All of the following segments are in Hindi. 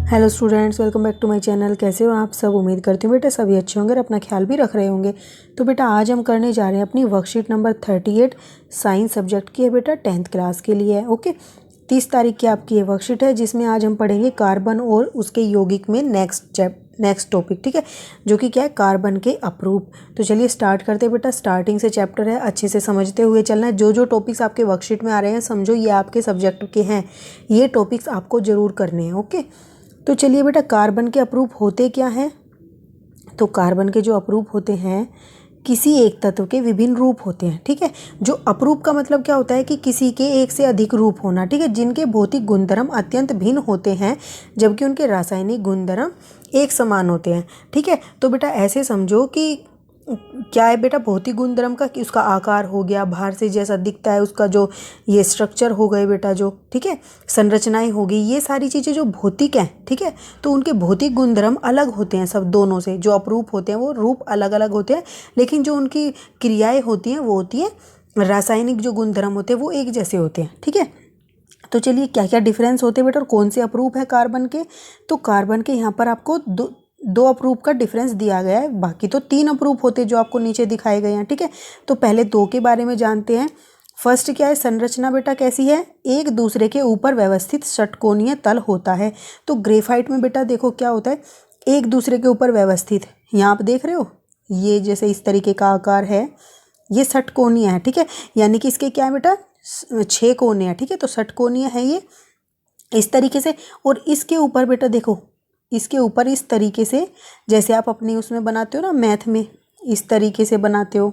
Hello students, welcome back to my channel. कैसे हो आप सब? उम्मीद करती हूँ बेटा सभी अच्छे होंगे और अपना ख्याल भी रख रहे होंगे। तो बेटा आज हम करने जा रहे हैं अपनी वर्कशीट नंबर 38 साइंस सब्जेक्ट की है बेटा 10th क्लास के लिए। ओके, 30 तारीख की आपकी ये वर्कशीट है जिसमें आज हम पढ़ेंगे कार्बन और उसके यौगिक में नेक्स्ट टॉपिक, ठीक है, जो कि क्या है, कार्बन के अपरूप। तो चलिए स्टार्ट करते हैं बेटा। स्टार्टिंग से चैप्टर है, अच्छे से समझते हुए चलना है। जो जो टॉपिक्स आपके वर्कशीट में आ रहे हैं समझो ये आपके सब्जेक्ट के हैं, ये टॉपिक्स आपको जरूर करने हैं। ओके, तो चलिए बेटा, कार्बन के अपरूप होते क्या हैं? तो कार्बन के जो अपरूप होते हैं किसी एक तत्व के विभिन्न रूप होते हैं, ठीक है। जो अपरूप का मतलब क्या होता है कि किसी के एक से अधिक रूप होना, ठीक है, जिनके भौतिक गुणधर्म अत्यंत भिन्न होते हैं जबकि उनके रासायनिक गुणधर्म एक समान होते हैं, ठीक है। तो बेटा ऐसे समझो कि क्या है बेटा, भौतिक गुणधर्म का कि उसका आकार हो गया, बाहर से जैसा दिखता है उसका जो ये स्ट्रक्चर हो गए बेटा, जो ठीक है, संरचनाएं हो गई, ये सारी चीज़ें जो भौतिक हैं, ठीक है, तो उनके भौतिक गुणधर्म अलग होते हैं सब दोनों से। जो अपरूप होते हैं वो रूप अलग अलग होते हैं, लेकिन जो उनकी क्रियाएँ होती हैं वो होती है, रासायनिक जो गुणधर्म होते हैं वो एक जैसे होते हैं, ठीक है। तो चलिए क्या क्या डिफरेंस होते हैं बेटा और कौन से अपरूप है कार्बन के? तो कार्बन के यहाँ पर आपको दो अपरूप का डिफरेंस दिया गया है, बाकी तो 3 अपरूप होते हैं जो आपको नीचे दिखाए गए हैं, ठीक है। तो पहले 2 के बारे में जानते हैं। फर्स्ट क्या है, संरचना बेटा कैसी है, एक दूसरे के ऊपर व्यवस्थित षटकोणीय तल होता है। तो ग्रेफाइट में बेटा देखो क्या होता है, एक दूसरे के ऊपर व्यवस्थित, यहाँ आप देख रहे हो ये जैसे इस तरीके का आकार है, ये षटकोणीय है, ठीक है, यानी कि इसके क्या है बेटा, 6 कोने हैं, ठीक है। तो षटकोणीय है ये इस तरीके से। और इसके ऊपर बेटा देखो, इसके ऊपर इस तरीके से जैसे आप अपनी उसमें बनाते हो ना, मैथ में इस तरीके से बनाते हो,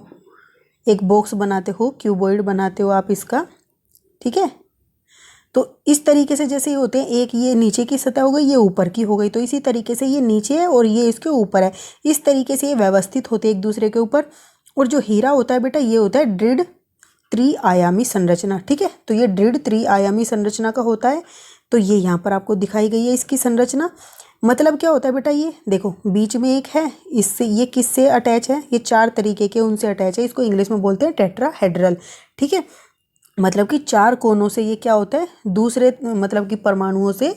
एक बॉक्स बनाते हो, क्यूबॉइड बनाते हो आप इसका, ठीक है। तो इस तरीके से जैसे ये होते हैं, एक ये नीचे की सतह हो गई, ये ऊपर की हो गई, तो इसी तरीके से ये नीचे है और ये इसके ऊपर है, इस तरीके से ये व्यवस्थित होते हैं एक दूसरे के ऊपर। और जो हीरा होता है बेटा, ये होता है दृढ़ त्रिआयामी संरचना, ठीक है। तो ये दृढ़ त्रिआयामी संरचना का होता है। तो ये यहाँ पर आपको दिखाई गई है इसकी संरचना। मतलब क्या होता है बेटा, ये देखो बीच में एक है, इससे ये किससे अटैच है, ये 4 तरीके के उनसे अटैच है, इसको इंग्लिश में बोलते हैं टेट्राहेड्रल, ठीक है। मतलब कि 4 कोनों से ये क्या होता है, दूसरे मतलब कि परमाणुओं से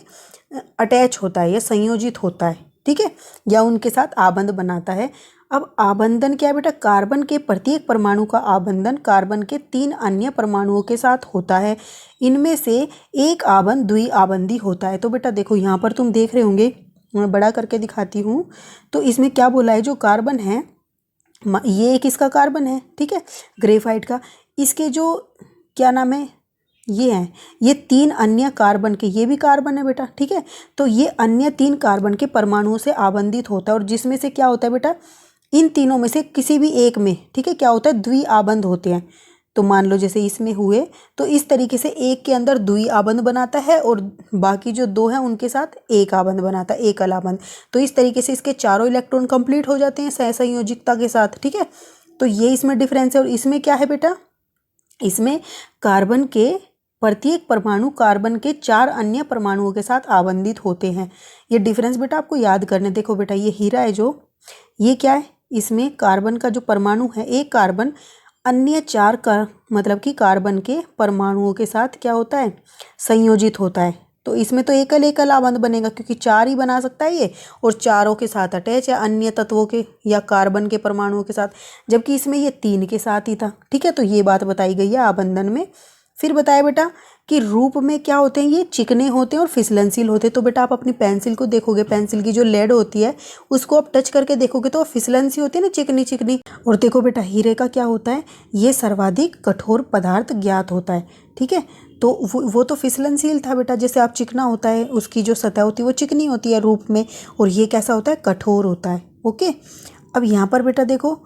अटैच होता है या संयोजित होता है, ठीक है, या उनके साथ आबंध बनाता है। अब आबंधन क्या है बेटा, कार्बन के प्रत्येक परमाणु का आबंधन कार्बन के 3 अन्य परमाणुओं के साथ होता है। इनमें से एक आबंध द्विआबंधी होता है। तो बेटा देखो यहाँ पर तुम देख रहे होंगे, मैं बड़ा करके दिखाती हूँ। तो इसमें क्या बोला है, जो कार्बन है ये एक इसका कार्बन है, ठीक है, ग्रेफाइट का। इसके जो क्या नाम है, ये हैं, ये 3 अन्य कार्बन के, ये भी कार्बन है बेटा, ठीक है। तो ये अन्य 3 कार्बन के परमाणुओं से आबंधित होता है और जिसमें से क्या होता है बेटा, इन तीनों में से किसी भी एक में, ठीक है, क्या होता है, द्विआबंध होते हैं। तो मान लो जैसे इसमें हुए, तो इस तरीके से एक के अंदर द्विआबंध बनाता है और बाकी जो 2 हैं उनके साथ एक आबंध बनाता है, एकल आबंध। तो इस तरीके से इसके चारों इलेक्ट्रॉन कंप्लीट हो जाते हैं सहसंयोजिकता के साथ, ठीक है। तो ये इसमें डिफरेंस है। और इसमें क्या है बेटा, इसमें कार्बन के प्रत्येक परमाणु कार्बन के 4 अन्य परमाणुओं के साथ आबंधित होते हैं। ये डिफरेंस बेटा आपको याद करने। देखो बेटा ये हीरा है, जो ये क्या है, इसमें कार्बन का जो परमाणु है, एक कार्बन अन्य 4 का मतलब कि कार्बन के परमाणुओं के साथ क्या होता है, संयोजित होता है। तो इसमें तो एकल एकल आबंध बनेगा क्योंकि 4 ही बना सकता है ये, और चारों के साथ अटैच है अन्य तत्वों के या कार्बन के परमाणुओं के साथ, जबकि इसमें ये 3 के साथ ही था, ठीक है। तो ये बात बताई गई है आबंधन में। फिर बताया बेटा कि रूप में क्या होते हैं, ये चिकने होते हैं और फिसलनशील होते हैं। तो बेटा आप अपनी पेंसिल को देखोगे, पेंसिल की जो लेड होती है उसको आप टच करके देखोगे तो फिसलन सी होती है ना, चिकनी चिकनी। और देखो बेटा हीरे का क्या होता है, ये सर्वाधिक कठोर पदार्थ ज्ञात होता है, ठीक है। तो वो तो फिसलनशील था बेटा, जैसे आप चिकना होता है, उसकी जो सतह होती है वो चिकनी होती है रूप में, और ये कैसा होता है, कठोर होता है। ओके, अब यहाँ पर बेटा देखो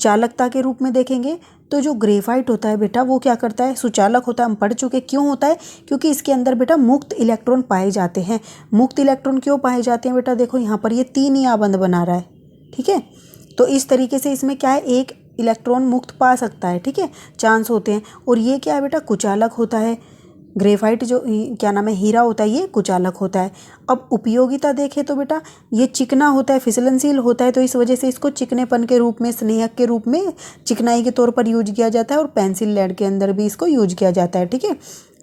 चालकता के रूप में देखेंगे तो जो ग्रेफाइट होता है बेटा वो क्या करता है, सुचालक होता है। हम पढ़ चुके, क्यों होता है, क्योंकि इसके अंदर बेटा मुक्त इलेक्ट्रॉन पाए जाते हैं। मुक्त इलेक्ट्रॉन क्यों पाए जाते हैं बेटा, देखो यहाँ पर ये 3 ही आबंध बना रहा है, ठीक है। तो इस तरीके से इसमें क्या है, एक इलेक्ट्रॉन मुक्त पा सकता है, ठीक है, चांस होते हैं। और ये क्या है बेटा, कुचालक होता है। ग्रेफाइट जो क्या नाम है, हीरा होता है, ये कुचालक होता है। अब उपयोगिता देखें तो बेटा ये चिकना होता है, फिसलनशील होता है, तो इस वजह से इसको चिकनेपन के रूप में, स्नेहक के रूप में, चिकनाई के तौर पर यूज किया जाता है। और पेंसिल लेड के अंदर भी इसको यूज किया जाता है, ठीक है,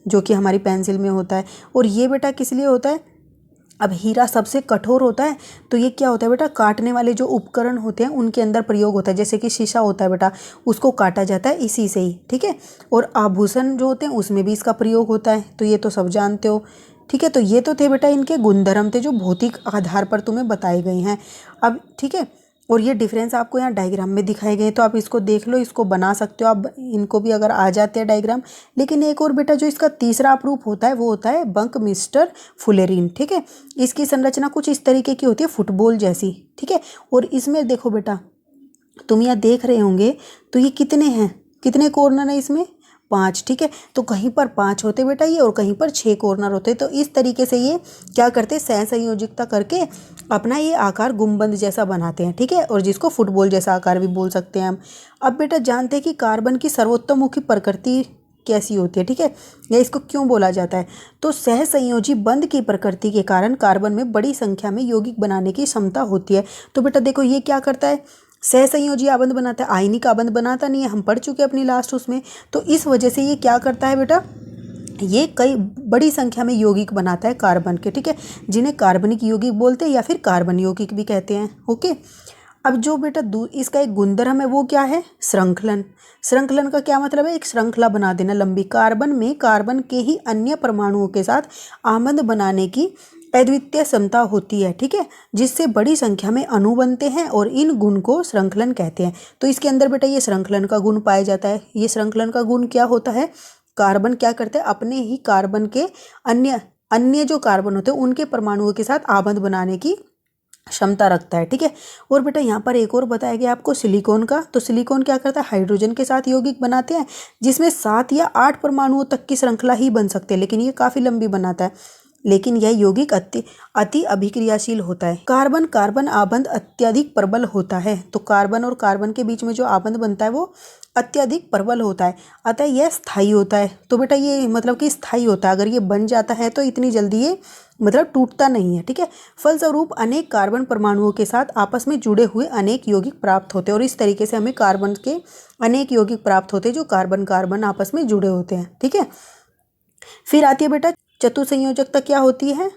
जो कि हमारी पेंसिल में होता है। और ये बेटा किस लिए होता है, अब हीरा सबसे कठोर होता है, तो ये क्या होता है बेटा, काटने वाले जो उपकरण होते हैं उनके अंदर प्रयोग होता है। जैसे कि शीशा होता है बेटा, उसको काटा जाता है इसी से ही, ठीक है। और आभूषण जो होते हैं उसमें भी इसका प्रयोग होता है, तो ये तो सब जानते हो, ठीक है। तो ये तो थे बेटा इनके गुणधर्म थे जो भौतिक आधार पर तुम्हें बताए गए हैं। अब ठीक है, और ये डिफरेंस आपको यहाँ डायग्राम में दिखाए गए, तो आप इसको देख लो, इसको बना सकते हो आप, इनको भी अगर आ जाते हैं डायग्राम। लेकिन एक और बेटा जो इसका तीसरा अपरूप होता है वो होता है बंक मिस्टर फुलेरिन, ठीक है। इसकी संरचना कुछ इस तरीके की होती है, फुटबॉल जैसी, ठीक है। और इसमें देखो बेटा, तुम यहाँ देख रहे होंगे, तो ये कितने हैं, कितने कॉर्नर है इसमें, 5, ठीक है। तो कहीं पर 5 होते बेटा ये, और कहीं पर 6 कॉर्नर होते। तो इस तरीके से ये क्या करते, सहसंयोजकता करके अपना ये आकार गुंबद जैसा बनाते हैं, ठीक है। और जिसको फुटबॉल जैसा आकार भी बोल सकते हैं हम। अब बेटा जानते हैं कि कार्बन की सर्वोत्तमुखी प्रकृति कैसी होती है, ठीक है, या इसको क्यों बोला जाता है। तो सहसंयोजी बंध की प्रकृति के कारण कार्बन में बड़ी संख्या में यौगिक बनाने की क्षमता होती है। तो बेटा देखो ये क्या करता है, सहसंयोजी आबंध बनाता है, आयनिक आबंध बनाता नहीं है, हम पढ़ चुके हैं अपनी लास्ट उसमें। तो इस वजह से ये क्या करता है बेटा, ये कई बड़ी संख्या में यौगिक बनाता है कार्बन के, ठीक है, जिन्हें कार्बनिक यौगिक बोलते हैं या फिर कार्बन यौगिक भी कहते हैं, ओके। अब जो बेटा इसका एक गुणधर्म है वो क्या है, श्रृंखलन। श्रृंखलन का क्या मतलब है, एक श्रृंखला बना देना लंबी। कार्बन में कार्बन के ही अन्य परमाणुओं के साथ आबंध बनाने की अद्वितीय क्षमता होती है, ठीक है, जिससे बड़ी संख्या में अणु बनते हैं और इन गुण को श्रृंखलन कहते हैं। तो इसके अंदर बेटा ये श्रृंखलन का गुण पाया जाता है। ये श्रृंखलन का गुण क्या होता है, कार्बन क्या करते हैं, अपने ही कार्बन के अन्य अन्य जो कार्बन होते हैं उनके परमाणुओं के साथ आबंध बनाने की क्षमता रखता है, ठीक है। और बेटा यहाँ पर एक और बताया गया आपको सिलिकॉन का। तो सिलिकॉन क्या करता है, हाइड्रोजन के साथ यौगिक बनाते हैं जिसमें 7 या 8 परमाणुओं तक की श्रृंखला ही बन सकते हैं, लेकिन ये काफ़ी लंबी बनाता है। लेकिन यह यौगिक अति अभिक्रियाशील होता है। कार्बन कार्बन आबंध अत्यधिक प्रबल होता है। तो कार्बन और कार्बन के बीच में जो आबंध बनता है वो अत्यधिक प्रबल होता है, अतः यह स्थायी होता है। तो बेटा ये मतलब कि स्थायी होता है, अगर ये बन जाता है तो इतनी जल्दी ये मतलब टूटता नहीं है, ठीक है। फलस्वरूप अनेक कार्बन परमाणुओं के साथ आपस में जुड़े हुए अनेक यौगिक प्राप्त होते हैं, और इस तरीके से हमें कार्बन के अनेक यौगिक प्राप्त होते हैं जो कार्बन कार्बन आपस में जुड़े होते हैं, ठीक है। फिर आती है बेटा चतुसंयोजकता, क्या होती है,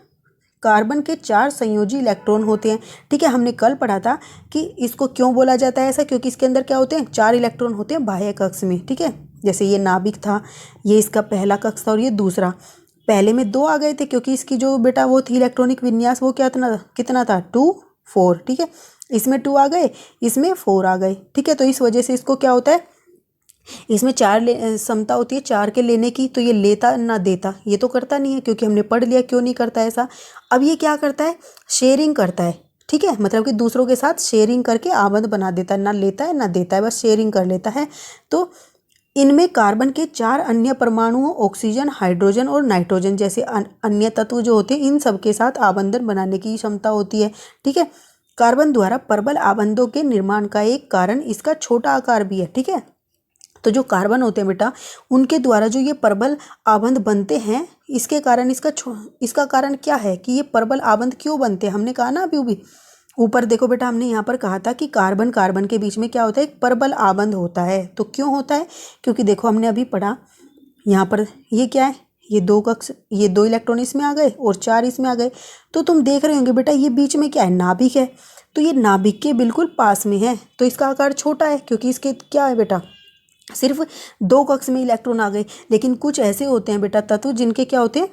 कार्बन के 4 संयोजी इलेक्ट्रॉन होते हैं, ठीक है। हमने कल पढ़ा था कि इसको क्यों बोला जाता है ऐसा, क्योंकि इसके अंदर क्या होते हैं, 4 इलेक्ट्रॉन होते हैं बाह्य कक्ष में, ठीक है। जैसे ये नाभिक था, ये इसका पहला कक्ष था और ये दूसरा। पहले में 2 आ गए थे क्योंकि इसकी जो बेटा वो थी इलेक्ट्रॉनिक विन्यास, वो क्या कितना था, 2 4, ठीक है। इसमें 2 आ गए, इसमें 4 आ गए, ठीक है। तो इस वजह से इसको क्या होता है, इसमें 4 क्षमता होती है 4 के लेने की। तो ये लेता ना देता, ये तो करता नहीं है, क्योंकि हमने पढ़ लिया क्यों नहीं करता ऐसा। अब ये क्या करता है, शेयरिंग करता है, ठीक है, मतलब कि दूसरों के साथ शेयरिंग करके आबंध बना देता है, ना लेता है ना देता है, बस शेयरिंग कर लेता है। तो इनमें कार्बन के 4 अन्य परमाणुओं ऑक्सीजन, हाइड्रोजन और नाइट्रोजन जैसे अन्य तत्व जो होते हैं इन सब के साथ आबंधन बनाने की क्षमता होती है, ठीक है। कार्बन द्वारा प्रबल आबंधों के निर्माण का एक कारण इसका छोटा आकार भी है, ठीक है। तो जो कार्बन होते हैं बेटा उनके द्वारा जो ये प्रबल आबंध बनते हैं, इसके कारण इसका कारण क्या है कि ये प्रबल आबंध क्यों बनते हैं, हमने कहा ना अभी भी ऊपर देखो बेटा, हमने यहाँ पर कहा था कि कार्बन कार्बन के बीच में क्या होता है, एक प्रबल आबंध होता है। तो क्यों होता है, क्योंकि देखो हमने अभी पढ़ा यहाँ पर ये क्या है, ये 2 कक्ष, ये 2 इलेक्ट्रॉन इसमें आ गए और 4 इसमें आ गए। तो तुम देख रहे होंगे बेटा ये बीच में क्या है, नाभिक है। तो ये नाभिक के बिल्कुल पास में है, तो इसका आकार छोटा है क्योंकि इसके क्या है बेटा, सिर्फ 2 कक्ष में इलेक्ट्रॉन आ गए। लेकिन कुछ ऐसे होते हैं बेटा तत्व जिनके क्या होते हैं,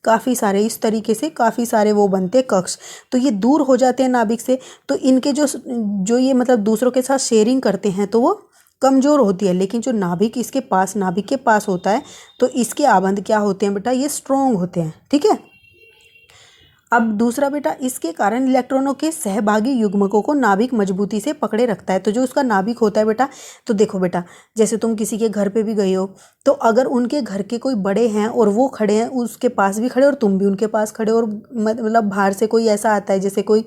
काफ़ी सारे, इस तरीके से काफ़ी सारे वो बनते हैं कक्ष। तो ये दूर हो जाते हैं नाभिक से, तो इनके जो ये मतलब दूसरों के साथ शेयरिंग करते हैं तो वो कमज़ोर होती है। लेकिन जो नाभिक इसके पास, नाभिक के पास होता है तो इसके आबंध क्या होते हैं बेटा, ये स्ट्रॉन्ग होते हैं, ठीक है। अब दूसरा बेटा, इसके कारण इलेक्ट्रॉनों के सहभागी युग्मकों को नाभिक मजबूती से पकड़े रखता है। तो जो उसका नाभिक होता है बेटा, तो देखो बेटा जैसे तुम किसी के घर पे भी गए हो, तो अगर उनके घर के कोई बड़े हैं और वो खड़े हैं, उसके पास भी खड़े और तुम भी उनके पास खड़े, और मतलब बाहर से कोई ऐसा आता है जैसे कोई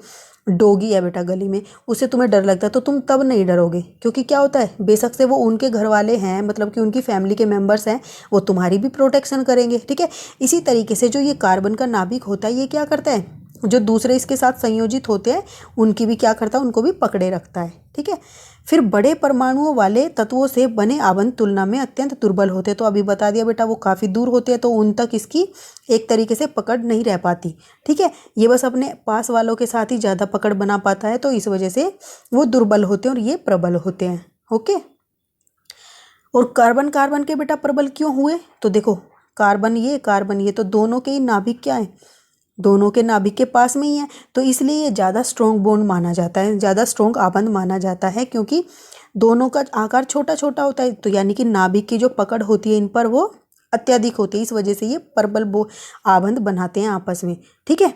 डोगी है बेटा गली में, उससे तुम्हें डर लगता है, तो तुम तब नहीं डरोगे, क्योंकि क्या होता है, बेशक से वो उनके घर वाले हैं, मतलब कि उनकी फैमिली के मेंबर्स हैं, वो तुम्हारी भी प्रोटेक्शन करेंगे, ठीक है। इसी तरीके से जो ये कार्बन का नाभिक होता है ये क्या करता है, जो दूसरे इसके साथ संयोजित होते हैं उनकी भी क्या करता है, उनको भी पकड़े रखता है। ठीक है, फिर बड़े परमाणुओं वाले तत्वों से बने आबंध तुलना में अत्यंत दुर्बल होते हैं। तो अभी बता दिया बेटा, वो काफ़ी दूर होते हैं तो उन तक इसकी एक तरीके से पकड़ नहीं रह पाती। ठीक है, ये बस अपने पास वालों के साथ ही ज़्यादा पकड़ बना पाता है, तो इस वजह से वो दुर्बल होते हैं और ये प्रबल होते हैं। ओके, और कार्बन कार्बन के बेटा प्रबल क्यों हुए? तो देखो, कार्बन ये तो दोनों के ही नाभिक क्या है, दोनों के नाभिक के पास में ही है, तो इसलिए ये ज़्यादा स्ट्रॉन्ग बॉन्ड माना जाता है, ज़्यादा स्ट्रॉन्ग आबंध माना जाता है, क्योंकि दोनों का आकार छोटा छोटा होता है। तो यानी कि नाभिक की जो पकड़ होती है इन पर वो अत्यधिक होती है, इस वजह से ये प्रबल आबंध बनाते हैं आपस में। ठीक है,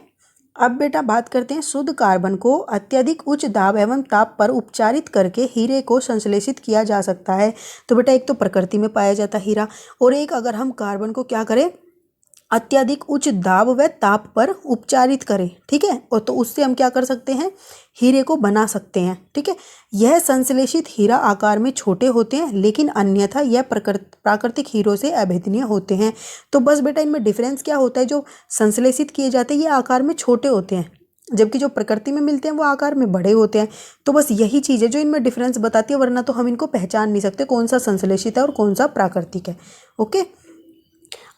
अब बेटा बात करते हैं शुद्ध कार्बन को अत्यधिक उच्च दाब एवं ताप पर उपचारित करके हीरे को संश्लेषित किया जा सकता है। तो बेटा एक तो प्रकृति में पाया जाता है हीरा, और एक अगर हम कार्बन को क्या करें, अत्यधिक उच्च दाब व ताप पर उपचारित करें। ठीक है, और तो उससे हम क्या कर सकते हैं, हीरे को बना सकते हैं। ठीक है, यह संश्लेषित हीरा आकार में छोटे होते हैं, लेकिन अन्यथा यह प्राकृतिक हीरों से अभेदनीय होते हैं। तो बस बेटा इनमें डिफरेंस क्या होता है, जो संश्लेषित किए जाते हैं ये आकार में छोटे होते हैं, जबकि जो प्रकृति में मिलते हैं वो आकार में बड़े होते हैं। तो बस यही चीज़ है जो इनमें डिफरेंस बताती है, वरना तो हम इनको पहचान नहीं सकते कौन सा संश्लेषित है और कौन सा प्राकृतिक है। ओके,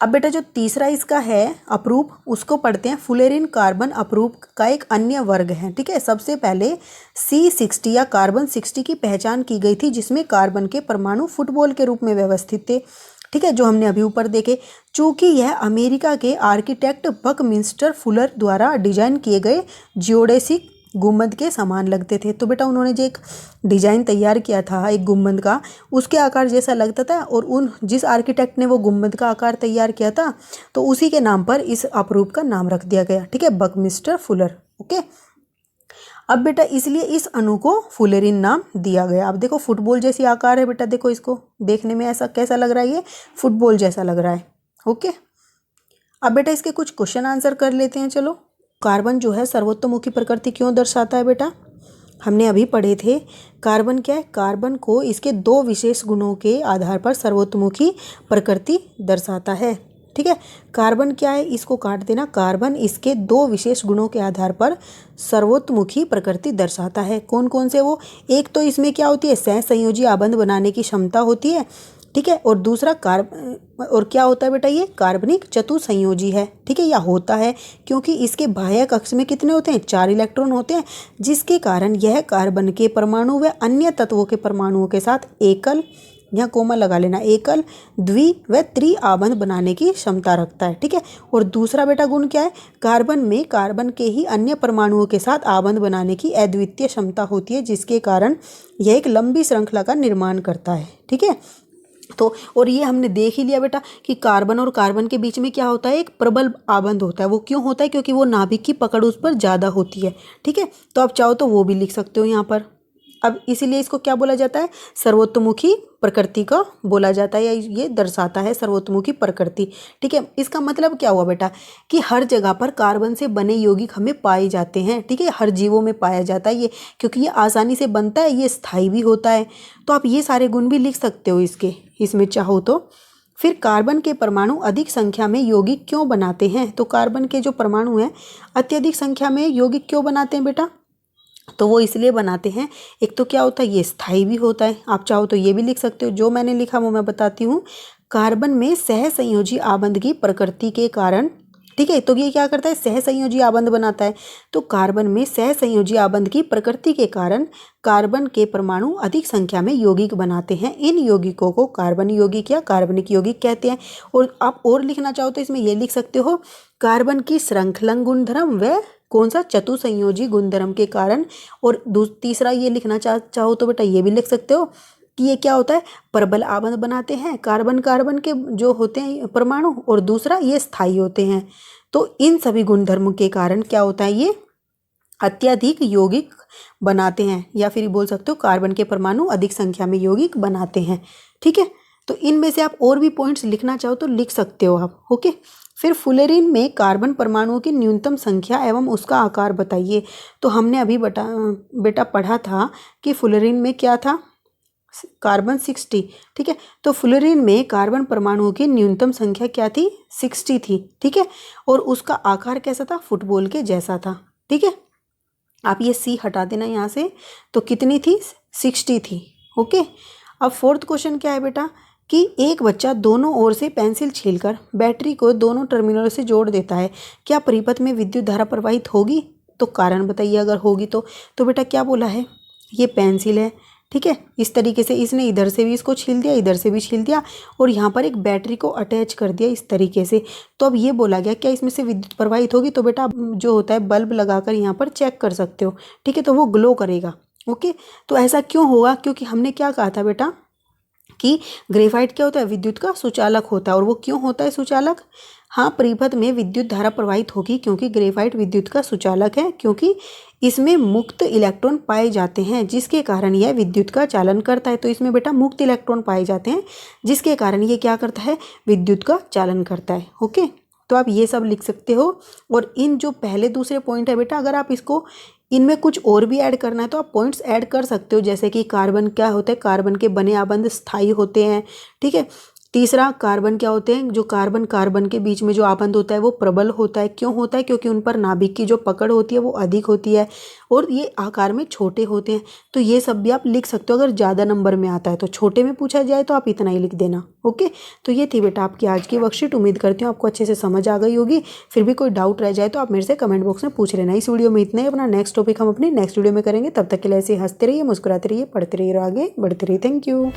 अब बेटा जो तीसरा इसका है अपरूप, उसको पढ़ते हैं। फुलेरिन कार्बन अपरूप का एक अन्य वर्ग है। ठीक है, सबसे पहले C60 या कार्बन 60 की पहचान की गई थी, जिसमें कार्बन के परमाणु फुटबॉल के रूप में व्यवस्थित थे। ठीक है, जो हमने अभी ऊपर देखे। चूंकि यह अमेरिका के आर्किटेक्ट बकमिंस्टर फुलर द्वारा डिजाइन किए गए जियोडेसिक गुंबद के समान लगते थे, तो बेटा उन्होंने जो एक डिजाइन तैयार किया था एक गुंबद का, उसके आकार जैसा लगता था, और उन जिस आर्किटेक्ट ने वो गुंबद का आकार तैयार किया था तो उसी के नाम पर इस अपरूप का नाम रख दिया गया। ठीक है, बकमिस्टर फुलर। ओके, अब बेटा इसलिए इस अणु को फुलेरिन नाम दिया गया। अब देखो फुटबॉल जैसी आकार है बेटा, देखो इसको देखने में ऐसा कैसा लग रहा है, ये फुटबॉल जैसा लग रहा है। ओके, अब बेटा इसके कुछ क्वेश्चन आंसर कर लेते हैं। चलो, कार्बन जो है सर्वोत्तमुखी प्रकृति क्यों दर्शाता है बेटा? हमने अभी पढ़े थे, कार्बन क्या है, कार्बन को इसके दो विशेष गुणों के आधार पर सर्वोत्तमुखी प्रकृति दर्शाता है। ठीक है, कार्बन क्या है, इसको काट देना, कार्बन इसके दो विशेष गुणों के आधार पर सर्वोत्तमुखी प्रकृति दर्शाता है। कौन कौन से वो? एक तो इसमें क्या होती है, सहसंयोजी आबंध बनाने की क्षमता होती है। ठीक है, और दूसरा और क्या होता है बेटा, ये कार्बनिक चतुसंयोजी है। ठीक है, या होता है, क्योंकि इसके बाह्य कक्ष में कितने होते हैं, 4 इलेक्ट्रॉन होते हैं, जिसके कारण यह कार्बन के परमाणु व अन्य तत्वों के परमाणुओं के साथ एकल, यहाँ कोमा लगा लेना, एकल, द्वि व त्रि आबंध बनाने की क्षमता रखता है। ठीक है, और दूसरा बेटा गुण क्या है, कार्बन में कार्बन के ही अन्य परमाणुओं के साथ आबंध बनाने की अद्वितीय क्षमता होती है, जिसके कारण यह एक लंबी श्रृंखला का निर्माण करता है। ठीक है, तो और ये हमने देख ही लिया बेटा कि कार्बन और कार्बन के बीच में क्या होता है, एक प्रबल आबंध होता है। वो क्यों होता है, क्योंकि वो नाभिक की पकड़ उस पर ज़्यादा होती है। ठीक है, तो आप चाहो तो वो भी लिख सकते हो यहाँ पर। अब इसीलिए इसको क्या बोला जाता है, सर्वोत्तमुखी प्रकृति का बोला जाता है, या ये दर्शाता है सर्वोत्तमुखी प्रकृति। ठीक है, इसका मतलब क्या हुआ बेटा कि हर जगह पर कार्बन से बने यौगिक हमें पाए जाते हैं। ठीक है, हर जीवों में पाया जाता है ये, क्योंकि ये आसानी से बनता है, ये स्थायी भी होता है। तो आप ये सारे गुण भी लिख सकते हो इसमें चाहो तो। फिर कार्बन के परमाणु अधिक संख्या में यौगिक क्यों बनाते हैं? तो कार्बन के जो परमाणु हैं अत्यधिक संख्या में यौगिक क्यों बनाते हैं बेटा? तो वो इसलिए बनाते हैं, एक तो क्या होता है, ये स्थायी भी होता है। आप चाहो तो ये भी लिख सकते हो, जो मैंने लिखा वो मैं बताती हूँ। कार्बन में सहसंयोजी आबंध की प्रकृति के कारण, ठीक है, तो ये क्या करता है, सहसंयोजी आबंध बनाता है। तो कार्बन में सहसंयोजी आबंध की प्रकृति के कारण कार्बन के परमाणु अधिक संख्या में यौगिक बनाते हैं। इन यौगिकों को कार्बन यौगिक या कार्बनिक यौगिक कहते हैं। और आप और लिखना चाहो तो इसमें ये लिख सकते हो, कार्बन की श्रृंखलन गुणधर्म व कौन सा, चतुसंयोजी गुणधर्म के कारण। और तीसरा ये लिखना चाहो तो बेटा ये भी लिख सकते हो कि ये क्या होता है, प्रबल आबंध बनाते हैं कार्बन कार्बन के जो होते हैं परमाणु, और दूसरा ये स्थायी होते हैं। तो इन सभी गुणधर्मों के कारण क्या होता है, ये अत्यधिक यौगिक बनाते हैं, या फिर बोल सकते हो कार्बन के परमाणु अधिक संख्या में यौगिक बनाते हैं। ठीक है, तो इनमें से आप और भी पॉइंट्स लिखना चाहो तो लिख सकते हो आप। ओके, फिर फुलेरिन में कार्बन परमाणुओं की न्यूनतम संख्या एवं उसका आकार बताइए। तो हमने अभी बेटा पढ़ा था कि फुलेरिन में क्या था, कार्बन 60, ठीक है। तो फ्लोरीन में कार्बन परमाणुओं की न्यूनतम संख्या क्या थी? 60 थी, ठीक है। और उसका आकार कैसा था? फुटबॉल के जैसा था, ठीक है। आप ये सी हटा देना यहाँ से। तो कितनी थी? 60 थी, ओके। अब फोर्थ क्वेश्चन क्या है बेटा कि एक बच्चा दोनों ओर से पेंसिल छीलकर बैटरी को दोनों टर्मिनलों से जोड़ देता है, क्या परिपथ में विद्युत धारा प्रवाहित होगी? तो कारण बताइए अगर होगी तो बेटा क्या बोला है, ये पेंसिल है, ठीक है। इस तरीके से इसने इधर से भी इसको छील दिया, इधर से भी छील दिया, और यहाँ पर एक बैटरी को अटैच कर दिया इस तरीके से। तो अब ये बोला गया क्या इसमें से विद्युत प्रवाहित होगी? तो बेटा जो होता है बल्ब लगाकर यहाँ पर चेक कर सकते हो, ठीक है। तो वो ग्लो करेगा, ओके। तो ऐसा क्यों होगा? क्योंकि हमने क्या कहा था बेटा कि ग्रेफाइट क्या होता है? विद्युत का सुचालक होता है। और वो क्यों होता है सुचालक? हाँ, परिपथ में विद्युत धारा प्रवाहित होगी क्योंकि ग्रेफाइट विद्युत का सुचालक है, क्योंकि इसमें मुक्त इलेक्ट्रॉन पाए जाते हैं जिसके कारण यह विद्युत का चालन करता है। तो इसमें बेटा मुक्त इलेक्ट्रॉन पाए जाते हैं जिसके कारण ये क्या करता है? विद्युत का चालन करता है, ओके। तो आप ये सब लिख सकते हो। और इन जो पहले दूसरे पॉइंट है बेटा, अगर आप इसको इनमें कुछ और भी ऐड करना है तो आप पॉइंट्स ऐड कर सकते हो, जैसे कि कार्बन क्या होता है? कार्बन के बने आबंध स्थायी होते हैं, ठीक है। तीसरा, कार्बन क्या होते हैं? जो कार्बन कार्बन के बीच में जो आबंध होता है वो प्रबल होता है। क्यों होता है? क्योंकि उन पर नाभिक की जो पकड़ होती है वो अधिक होती है और ये आकार में छोटे होते हैं। तो ये सब भी आप लिख सकते हो। अगर ज़्यादा नंबर में आता है तो छोटे में पूछा जाए तो आप इतना ही लिख देना, ओके। तो ये थी बेटा आपकी आज की वर्कशीट। उम्मीद करती हूँ आपको अच्छे से समझ आ गई होगी। फिर भी कोई डाउट रह जाए तो आप मेरे से कमेंट बॉक्स में पूछ लेना। इस वीडियो में इतना ही। अपना नेक्स्ट टॉपिक हम अपनी नेक्स्ट वीडियो में करेंगे। तब तक के लिए ऐसे हंसते रहिए, मुस्कुराते रहिए, पढ़ते रहिए और आगे बढ़ते रहिए। Thank you.